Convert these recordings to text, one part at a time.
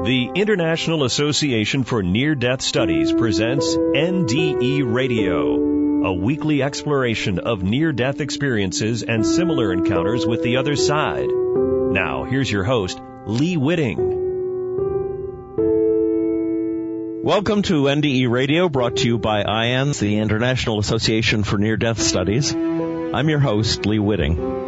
The International Association for Near-Death Studies presents NDE Radio, a weekly exploration of near-death experiences and similar encounters with the other side. Now, here's your host, Lee Witting. Welcome to NDE Radio, brought to you by IANS, the International Association for Near-Death Studies. I'm your host, Lee Witting.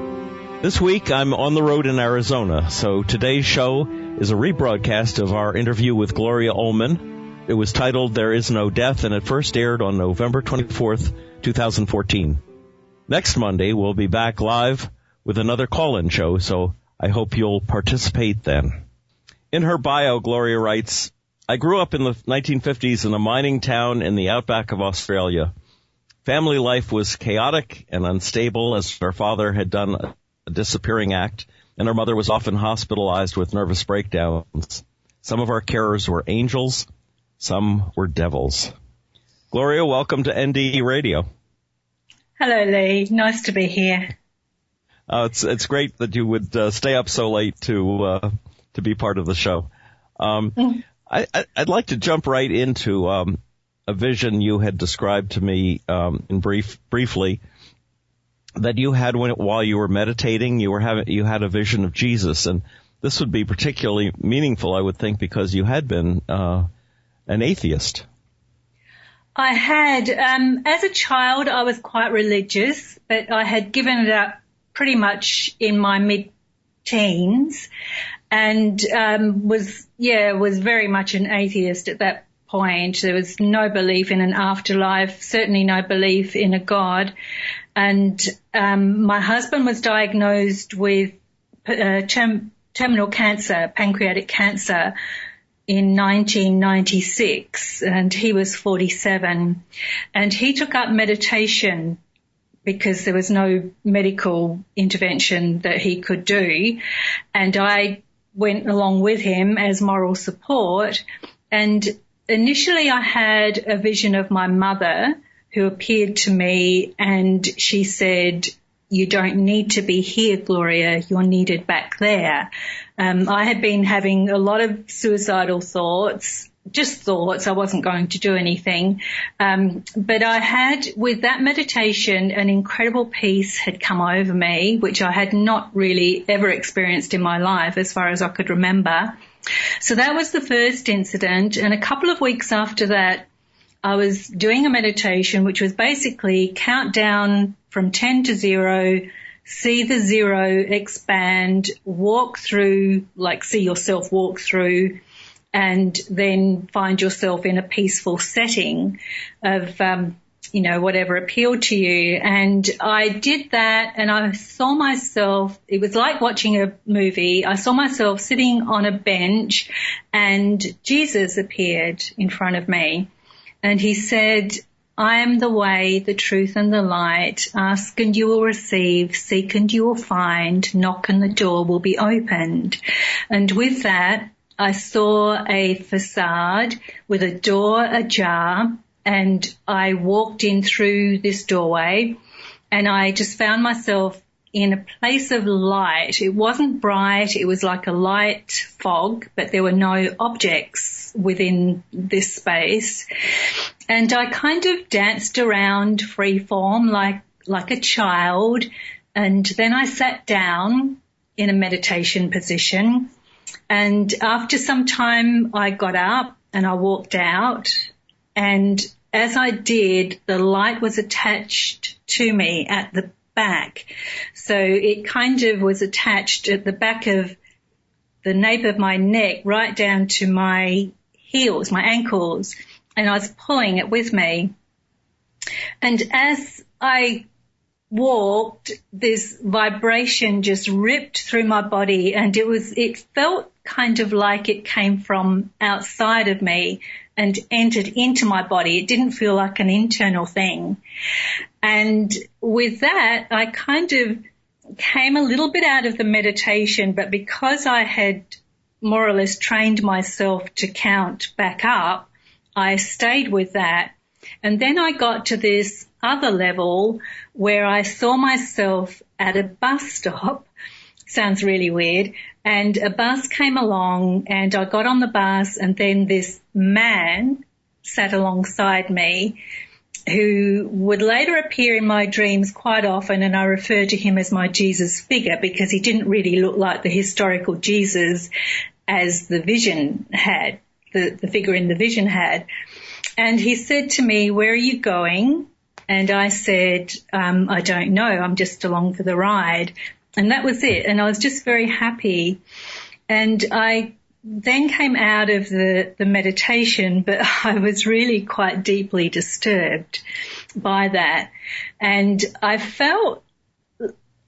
This week, I'm on the road in Arizona, so today's show is a rebroadcast of our interview with Gloria Oelman. It was titled There Is No Death, and it first aired on November 24th, 2014. Next Monday, we'll be back live with another call-in show, so I hope you'll participate then. In her bio, Gloria writes, I grew up in the 1950s in a mining town in the outback of Australia. Family life was chaotic and unstable as her father had done a disappearing act, and her mother was often hospitalized with nervous breakdowns. Some of our carers were angels, some were devils. Gloria, welcome to NDE Radio. Hello, Lee. Nice to be here. It's great that you would stay up so late to be part of the show. I'd like to jump right into a vision you had described to me briefly that you had while you were meditating. You had a vision of Jesus, and this would be particularly meaningful, I would think, because you had been an atheist. I had. As a child, I was quite religious, but I had given it up pretty much in my mid-teens, and was very much an atheist at that point. There was no belief in an afterlife, certainly no belief in a God. And my husband was diagnosed with terminal cancer, pancreatic cancer, in 1996, and he was 47. And he took up meditation because there was no medical intervention that he could do. And I went along with him as moral support. And initially I had a vision of my mother who appeared to me, and she said, you don't need to be here, Gloria. You're needed back there. I had been having a lot of suicidal thoughts, just thoughts. I wasn't going to do anything. But I had, with that meditation, an incredible peace had come over me, which I had not really ever experienced in my life as far as I could remember. So that was the first incident. And a couple of weeks after that, I was doing a meditation, which was basically count down from 10 to 0, see the 0 expand, walk through, like see yourself walk through, and then find yourself in a peaceful setting of, whatever appealed to you. And I did that, and I saw myself, it was like watching a movie. I saw myself sitting on a bench, and Jesus appeared in front of me. And he said, I am the way, the truth, and the light. Ask and you will receive, seek and you will find, knock and the door will be opened. And with that, I saw a facade with a door ajar, and I walked in through this doorway, and I just found myself in a place of light. It wasn't bright, it was like a light fog, but there were no objects within this space. And I kind of danced around freeform like a child, and then I sat down in a meditation position. And after some time, I got up and I walked out, and as I did, the light was attached to me at the back. So it kind of was attached at the back of the nape of my neck right down to my heels, my ankles, and I was pulling it with me. And as I walked, this vibration just ripped through my body, and it felt kind of like it came from outside of me and entered into my body. It didn't feel like an internal thing. And with that, I kind of came a little bit out of the meditation, but because I had more or less trained myself to count back up, I stayed with that. And then I got to this other level where I saw myself at a bus stop Sounds really weird. And a bus came along and I got on the bus, and then this man sat alongside me who would later appear in my dreams quite often, and I refer to him as my Jesus figure because he didn't really look like the historical Jesus as the vision had, the figure in the vision had. And he said to me, "Where are you going?" And I said, "I don't know. I'm just along for the ride." And that was it. And I was just very happy. And I then came out of the meditation, but I was really quite deeply disturbed by that. And I felt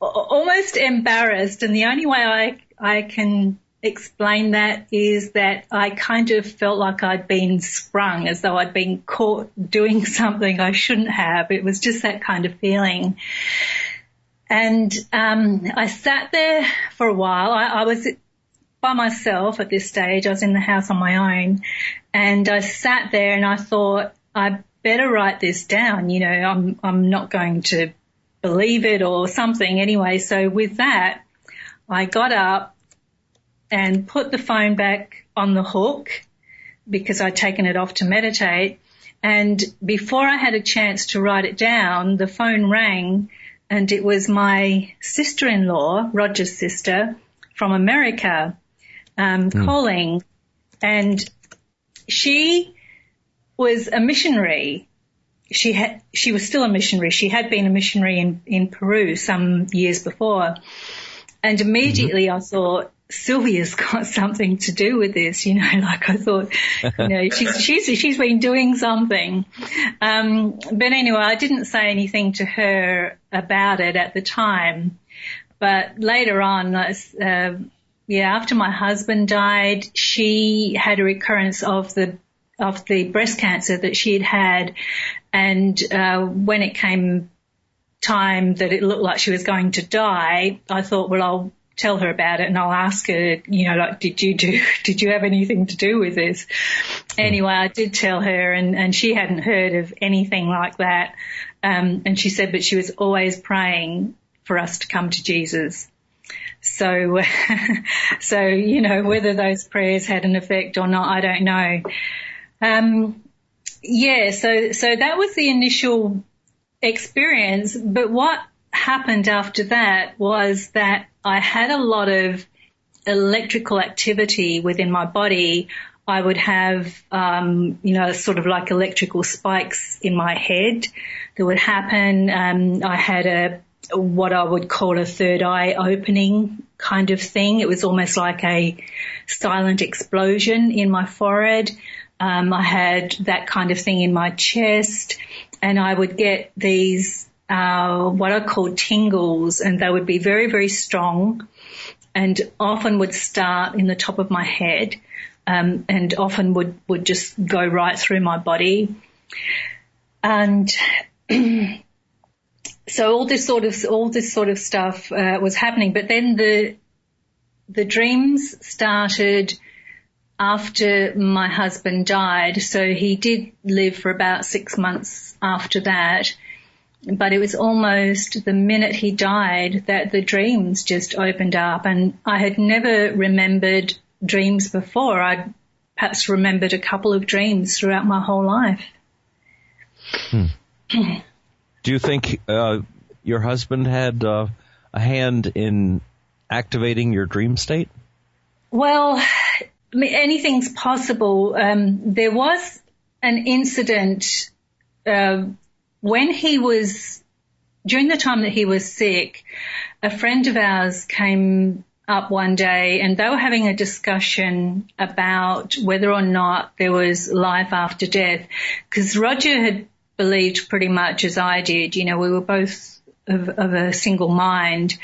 almost embarrassed. And the only way I can explain that is that I kind of felt like I'd been sprung, as though I'd been caught doing something I shouldn't have. It was just that kind of feeling. And I sat there for a while. I was by myself at this stage. I was in the house on my own. And I sat there and I thought, I better write this down. You know, I'm not going to believe it or something. Anyway, so with that, I got up and put the phone back on the hook because I'd taken it off to meditate. And before I had a chance to write it down, the phone rang. And it was my sister-in-law, Roger's sister, from America, calling. And she was a missionary. She was still a missionary. She had been a missionary in Peru some years before. And immediately I thought, Sylvia's got something to do with this, you know, like I thought, you know, she's been doing something. But anyway, I didn't say anything to her about it at the time. But later on, after my husband died, she had a recurrence of the breast cancer that she had. And, when it came time that it looked like she was going to die, I thought, well, I'll tell her about it and I'll ask her, you know, like, did you have anything to do with this? Anyway, I did tell her and she hadn't heard of anything like that. And she said, but she was always praying for us to come to Jesus. So, you know, whether those prayers had an effect or not, I don't know. So that was the initial experience. But what happened after that was that I had a lot of electrical activity within my body. I would have, sort of like electrical spikes in my head that would happen. I had what I would call a third eye opening kind of thing. It was almost like a silent explosion in my forehead. I had that kind of thing in my chest, and I would get these what I call tingles, and they would be very, very strong and often would start in the top of my head, and often would just go right through my body. And so all this sort of stuff was happening. But then the dreams started after my husband died. So he did live for about 6 months after that. But it was almost the minute he died that the dreams just opened up. And I had never remembered dreams before. I'd perhaps remembered a couple of dreams throughout my whole life. Do you think your husband had a hand in activating your dream state? Well, I mean, anything's possible. There was an incident when during the time that he was sick. A friend of ours came up one day and they were having a discussion about whether or not there was life after death, because Roger had believed pretty much as I did. You know, we were both of a single mind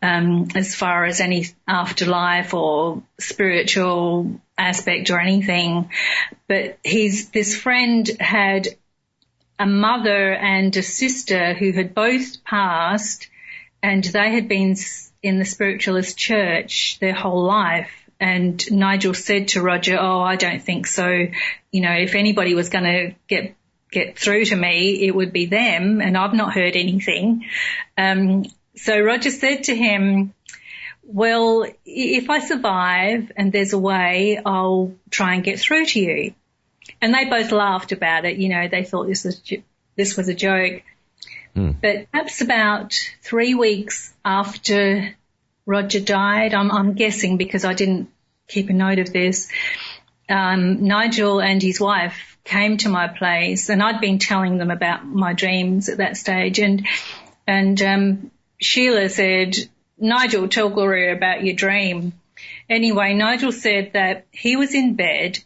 as far as any afterlife or spiritual aspect or anything. But this friend had a mother and a sister who had both passed, and they had been in the spiritualist church their whole life. And Nigel said to Roger, "Oh, I don't think so. You know, if anybody was going to get through to me, it would be them, and I've not heard anything." So Roger said to him, well, if I survive and there's a way, I'll try and get through to you. And they both laughed about it. You know, they thought this was a joke. But perhaps about 3 weeks after Roger died, I'm guessing because I didn't keep a note of this, Nigel and his wife came to my place, and I'd been telling them about my dreams at that stage. And Sheila said, Nigel, tell Gloria about your dream. Anyway, Nigel said that he was in bed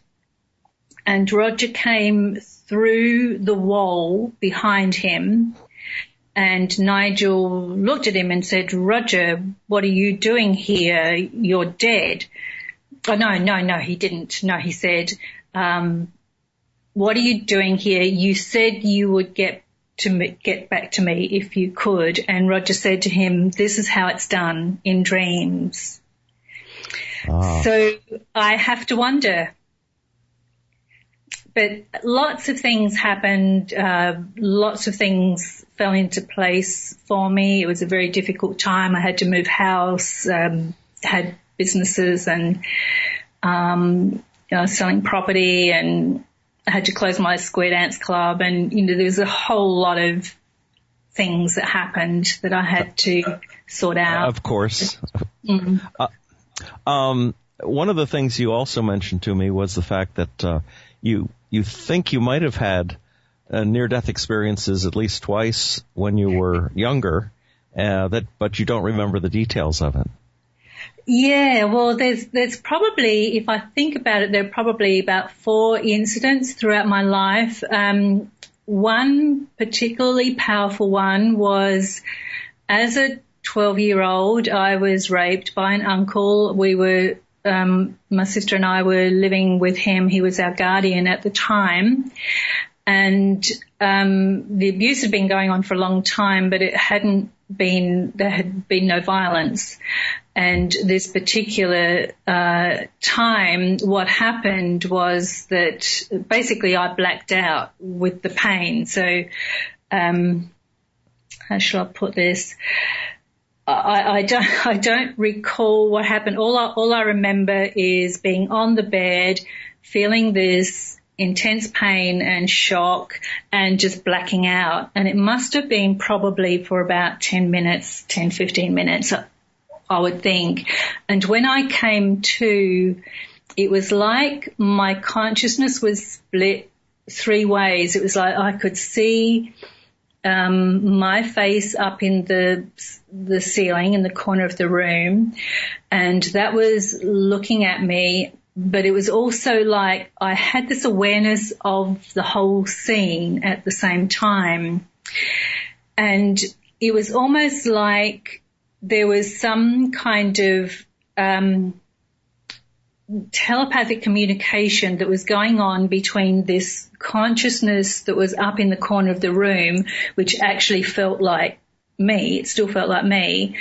and Roger came through the wall behind him, and Nigel looked at him and said, Roger, what are you doing here? You're dead. Oh, no, he didn't. No, he said, what are you doing here? You said you would get back to me if you could. And Roger said to him, this is how it's done in dreams. So I have to wonder. But lots of things happened. Lots of things fell into place for me. It was a very difficult time. I had to move house, had businesses and selling property, and I had to close my square dance club, and there was a whole lot of things that happened that I had to sort out. Of course. One of the things you also mentioned to me was the fact that you think you might have had near-death experiences at least twice when you were younger, but you don't remember the details of it. Yeah, well, there's probably, if I think about it, there are probably about 4 incidents throughout my life. One particularly powerful one was as a 12-year-old, I was raped by an uncle. We were, my sister and I were living with him. He was our guardian at the time. And the abuse had been going on for a long time, but there had been no violence. And this particular time, what happened was that basically I blacked out with the pain. So how shall I put this? I don't recall what happened. All I remember is being on the bed, feeling this intense pain and shock, and just blacking out. And it must have been probably for about 10 minutes, 10, 15 minutes, I would think. And when I came to, it was like my consciousness was split 3 ways. It was like I could see my face up in the ceiling in the corner of the room, and that was looking at me. But it was also like I had this awareness of the whole scene at the same time. And it was almost like there was some kind of telepathic communication that was going on between this consciousness that was up in the corner of the room, which actually felt like me, it still felt like me,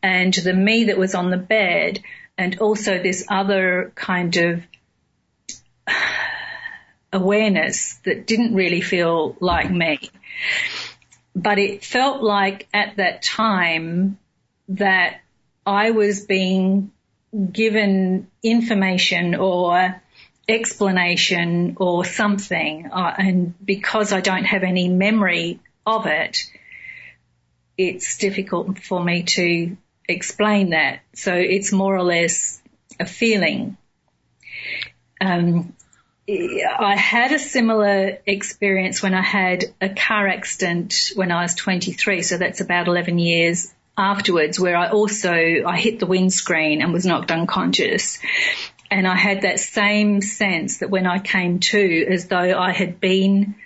and the me that was on the bed, and also this other kind of awareness that didn't really feel like me. But it felt like at that time that I was being given information or explanation or something, and because I don't have any memory of it, it's difficult for me to explain that. So it's more or less a feeling. I had a similar experience when I had a car accident when I was 23, so that's about 11 years afterwards, where I hit the windscreen and was knocked unconscious. And I had that same sense that when I came to, as though I had been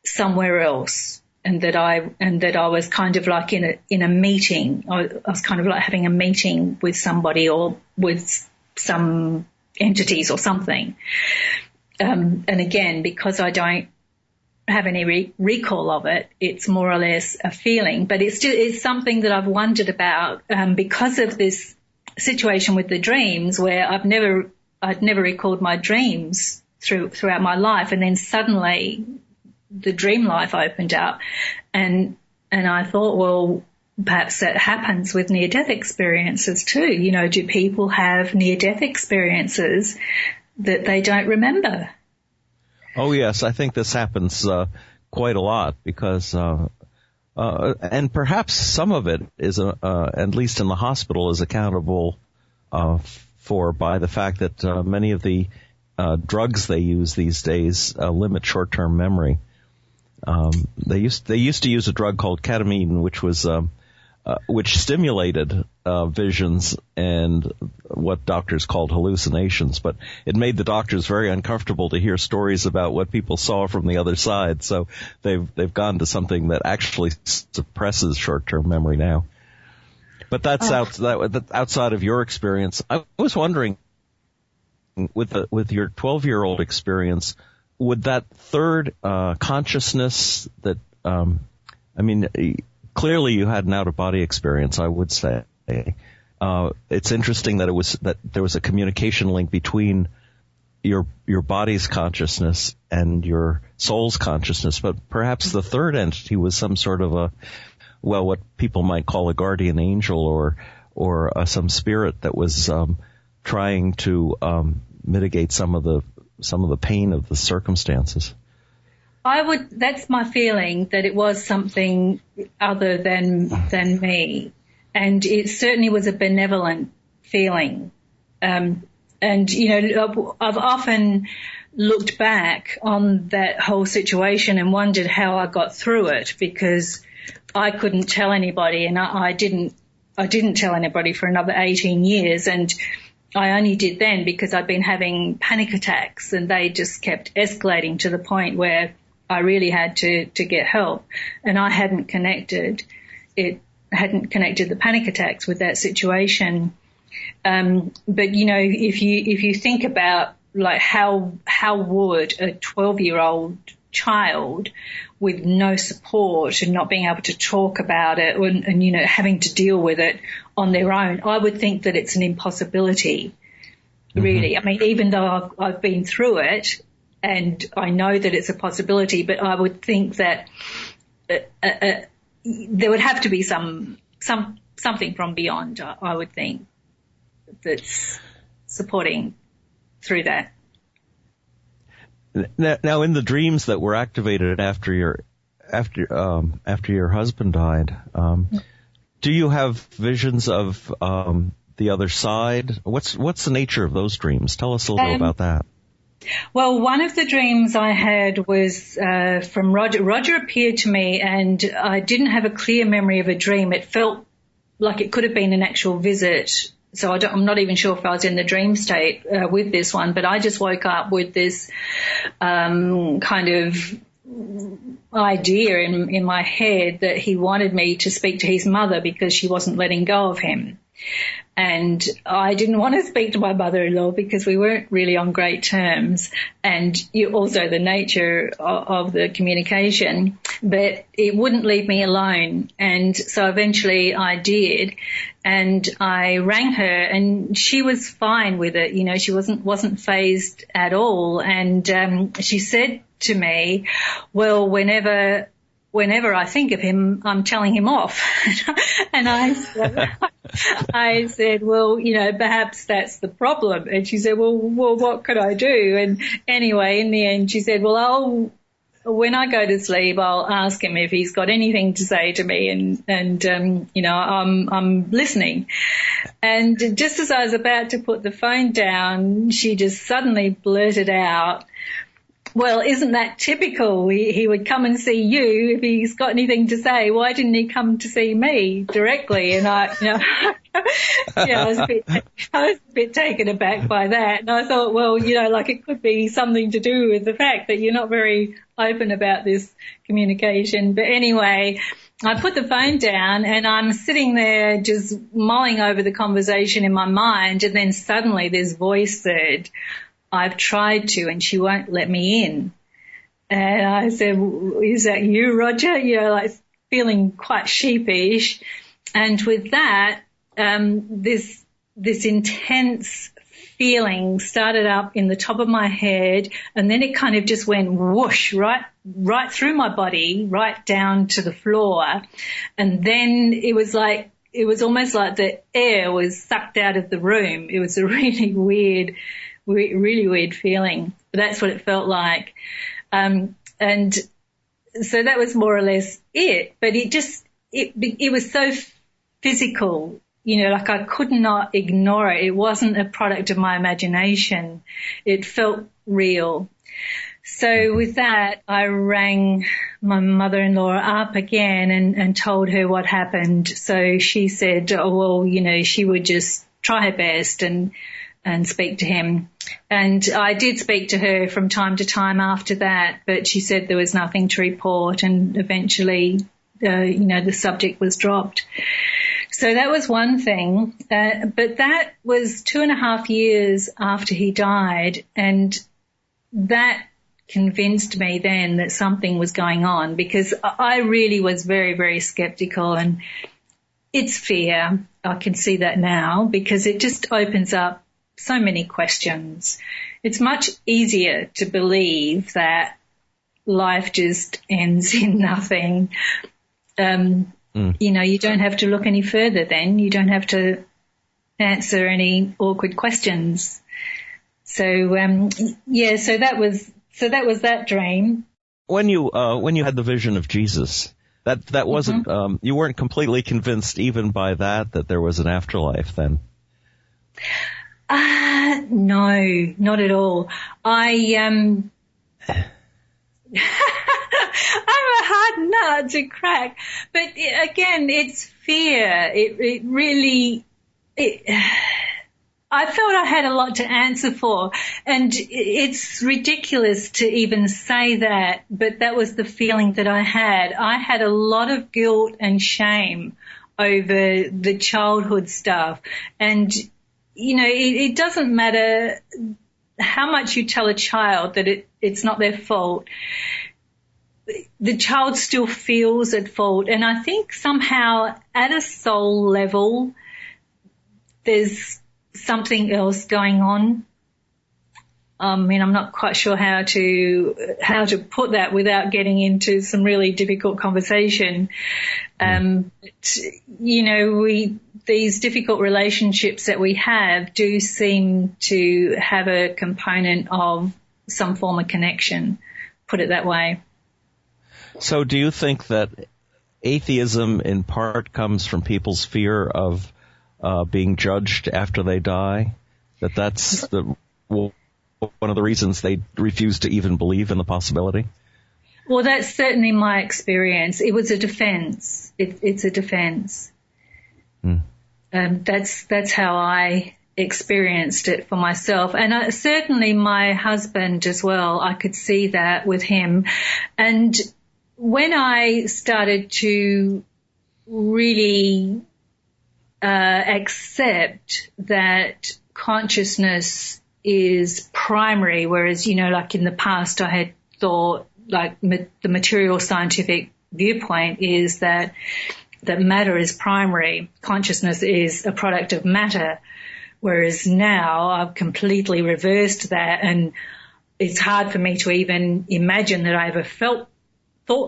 somewhere else, and that I was kind of like in a meeting. I was kind of like having a meeting with somebody or with some entities or something. And again, because I don't have any recall of it, it's more or less a feeling. But it's something that I've wondered about because of this situation with the dreams, where I'd never recalled my dreams throughout my life, and then suddenly the dream life opened up, and I thought, well, perhaps that happens with near-death experiences too. You know, do people have near-death experiences that they don't remember? Oh, yes. I think this happens quite a lot because and perhaps some of it is, at least in the hospital, is accountable for by the fact that many of the drugs they use these days limit short-term memory. They used to use a drug called ketamine, which stimulated visions and what doctors called hallucinations, but it made the doctors very uncomfortable to hear stories about what people saw from the other side. So they've gone to something that actually suppresses short-term memory now. But that's outside of your experience. I was wondering, with your 12-year-old experience, would that third consciousness that clearly you had an out-of-body experience, I would say. It's interesting that there was a communication link between your body's consciousness and your soul's consciousness, but perhaps the third entity was some sort of what people might call a guardian angel or some spirit that was trying to mitigate some of the pain of the circumstances. That's my feeling, that it was something other than me. And it certainly was a benevolent feeling. And, I've often looked back on that whole situation and wondered how I got through it, because I couldn't tell anybody, and I didn't tell anybody for another 18 years. And I only did then because I'd been having panic attacks, and they just kept escalating to the point where I really had to get help, and I hadn't connected the panic attacks with that situation. But if you think about like how would a 12-year-old child with no support and not being able to talk about it and having to deal with it on their own, I would think that it's an impossibility, really. Mm-hmm. I mean, even though I've been through it, and I know that it's a possibility, but I would think that there would have to be something from beyond, I would think, that's supporting through that. Now, in the dreams that were activated after your husband died, do you have visions of the other side? What's the nature of those dreams? Tell us a little about that. Well, one of the dreams I had was from Roger. Roger appeared to me, and I didn't have a clear memory of a dream. It felt like it could have been an actual visit. So I'm not even sure if I was in the dream state with this one, but I just woke up with this kind of idea in my head that he wanted me to speak to his mother because she wasn't letting go of him. And I didn't want to speak to my mother-in-law because we weren't really on great terms, and also the nature of the communication, but it wouldn't leave me alone. And so eventually I did, and I rang her, and she was fine with it. She wasn't fazed at all. And she said to me, well, whenever I think of him, I'm telling him off. And I said, well, perhaps that's the problem. And she said, well, what could I do? And anyway, in the end, she said, well, when I go to sleep, I'll ask him if he's got anything to say to me, and I'm listening. And just as I was about to put the phone down, she just suddenly blurted out, well, isn't that typical? He would come and see you if he's got anything to say. Why didn't he come to see me directly? And I was a bit taken aback by that. And I thought, well, it could be something to do with the fact that you're not very open about this communication. But anyway, I put the phone down, and I'm sitting there just mulling over the conversation in my mind, and then suddenly this voice said, I've tried to, and she won't let me in. And I said, is that you, Roger? Feeling quite sheepish. And with that, this this intense feeling started up in the top of my head, and then it kind of just went whoosh right through my body, right down to the floor. And then it was almost like the air was sucked out of the room. It was a really weird feeling. But that's what it felt like. And so that was more or less it. But it was so physical. Like I could not ignore it. It wasn't a product of my imagination. It felt real. So with that, I rang my mother-in-law up again and told her what happened. So she said, she would just try her best and speak to him. And I did speak to her from time to time after that, but she said there was nothing to report, and eventually, the subject was dropped. So that was one thing, but that was 2.5 years after he died, and that convinced me then that something was going on, because I really was very, very skeptical, and it's fear. I can see that now, because it just opens up so many questions. It's much easier to believe that life just ends in nothing. You don't have to look any further then. You don't have to answer any awkward questions. So, so that was that dream. When you had the vision of Jesus, that wasn't, you weren't completely convinced even by that there was an afterlife then? No, not at all. I'm a hard nut to crack, but again, it's fear. It really, I felt I had a lot to answer for, and it's ridiculous to even say that, but that was the feeling that I had. I had a lot of guilt and shame over the childhood stuff, and it doesn't matter how much you tell a child that it's not their fault. The child still feels at fault. And I think somehow at a soul level, there's something else going on. I'm not quite sure how to put that without getting into some really difficult conversation. These difficult relationships that we have do seem to have a component of some form of connection, put it that way. So do you think that atheism in part comes from people's fear of being judged after they die? That's one of the reasons they refuse to even believe in the possibility? Well, that's certainly my experience. It was a defense. It's a defense. That's how I experienced it for myself. And certainly my husband as well, I could see that with him. And when I started to really accept that consciousness is primary, whereas, like in the past I had thought, like the material scientific viewpoint is that matter is primary, consciousness is a product of matter, whereas now I've completely reversed that, and it's hard for me to even imagine that I ever thought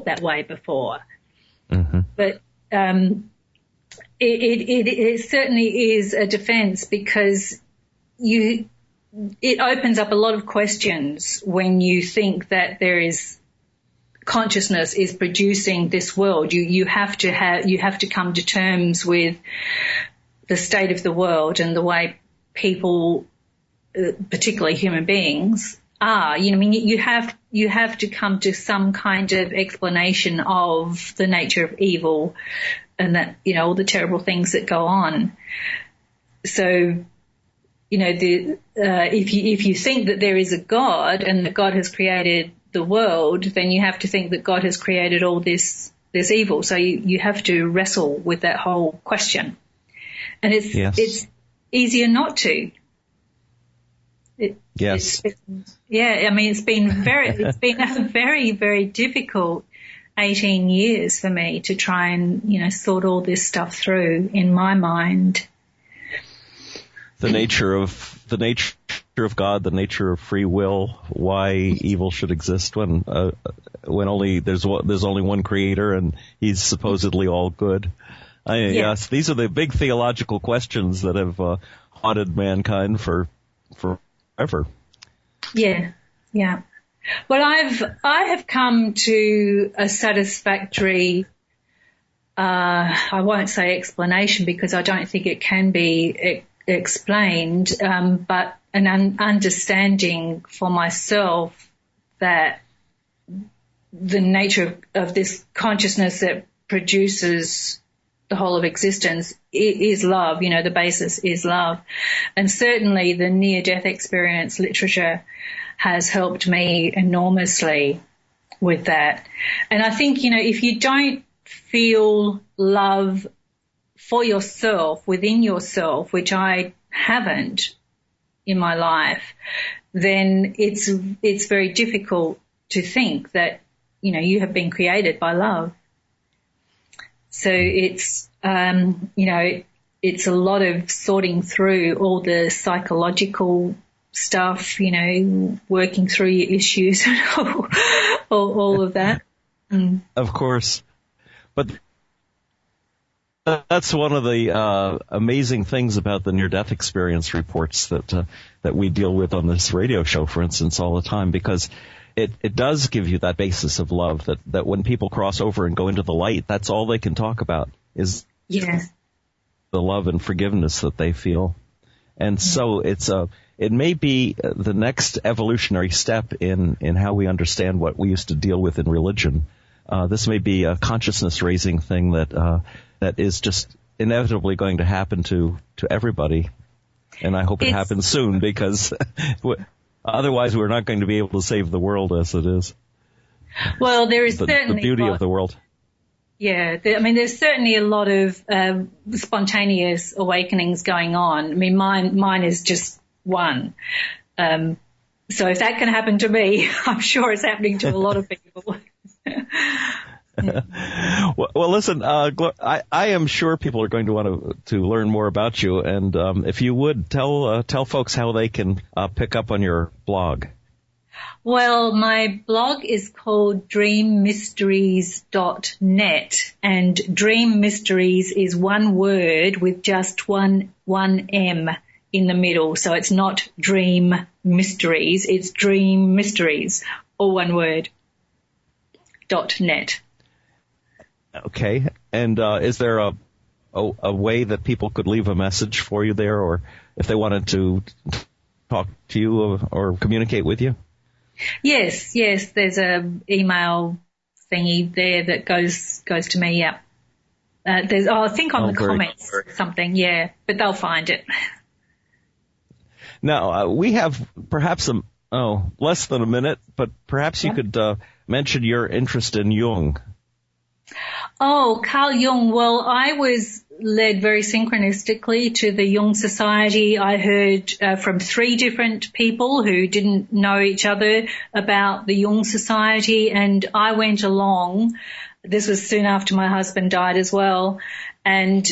that way before. Mm-hmm. But it certainly is a defense, because it opens up a lot of questions when you think that consciousness is producing this world. You have to come to terms with the state of the world and the way people, particularly human beings, are. You have to come to some kind of explanation of the nature of evil and that, all the terrible things that go on. So, if you think that there is a God and that God has created the world, then you have to think that God has created all this evil. So you have to wrestle with that whole question. And it's easier not to. Yes. It's been a very, very difficult 18 years for me to try and, sort all this stuff through in my mind. the nature of God, the nature of free will, why evil should exist when only there's only one creator and he's supposedly all good. Yes, these are the big theological questions that have haunted mankind for forever. Yeah. Well, I have come to a satisfactory, I won't say explanation because I don't think it can be explained, but an understanding for myself that the nature of this consciousness that produces the whole of existence is love. The basis is love. And certainly the near-death experience literature has helped me enormously with that. And I think, if you don't feel love for yourself, within yourself, which I haven't in my life, then it's very difficult to think that, you have been created by love. So it's, it's a lot of sorting through all the psychological stuff, working through your issues and all of that. Mm. Of course. But that's one of the amazing things about the near-death experience reports that we deal with on this radio show, for instance, all the time, because it does give you that basis of love that when people cross over and go into the light, that's all they can talk about is the love and forgiveness that they feel. And so it may be the next evolutionary step in how we understand what we used to deal with in religion. This may be a consciousness-raising thing that is just inevitably going to happen to everybody. And I hope it happens soon because otherwise we're not going to be able to save the world as it is. Well, there is certainly the beauty of the world. Yeah, there's certainly a lot of spontaneous awakenings going on. I mean, mine is just one. So if that can happen to me, I'm sure it's happening to a lot of people. Well, listen, I am sure people are going to want to learn more about you, and if you would tell folks how they can pick up on your blog. Well, my blog is called dreammysteries.net, and Dream Mysteries is one word with just one M in the middle. So it's not Dream Mysteries, it's Dream Mysteries, all one word, .net. Okay. And is there a way that people could leave a message for you there, or if they wanted to talk to you or communicate with you? Yes. There's a email thingy there that goes to me. Yeah. I think on the comments or something. Yeah, but they'll find it. Now we have perhaps less than a minute, but perhaps you could mention your interest in Jung. Oh, Carl Jung. Well, I was led very synchronistically to the Jung Society. I heard from 3 different people who didn't know each other about the Jung Society, and I went along. This was soon after my husband died as well. And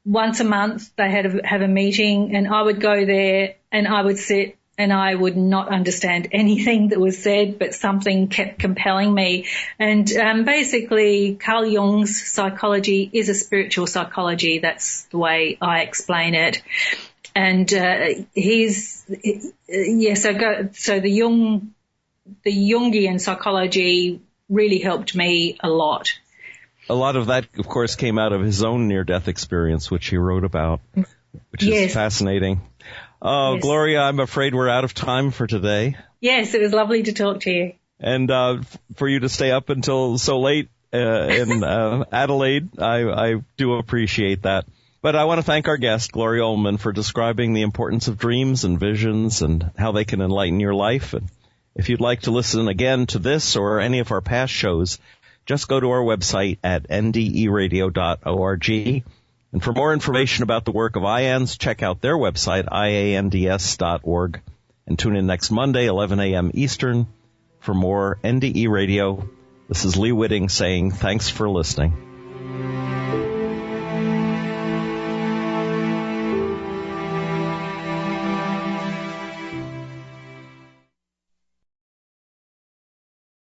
once a month they have a meeting, and I would go there and I would sit and I would not understand anything that was said, but something kept compelling me. And basically, Carl Jung's psychology is a spiritual psychology. That's the way I explain it. And so the Jungian psychology really helped me a lot. A lot of that, of course, came out of his own near-death experience, which he wrote about, which is fascinating. Yes. Gloria, I'm afraid we're out of time for today. Yes, it was lovely to talk to you. And for you to stay up until so late in Adelaide, I do appreciate that. But I want to thank our guest, Gloria Oelman, for describing the importance of dreams and visions and how they can enlighten your life. And if you'd like to listen again to this or any of our past shows, just go to our website at nderadio.org. And for more information about the work of IANDS, check out their website, iands.org. And tune in next Monday, 11 a.m. Eastern, for more NDE Radio. This is Lee Witting saying thanks for listening.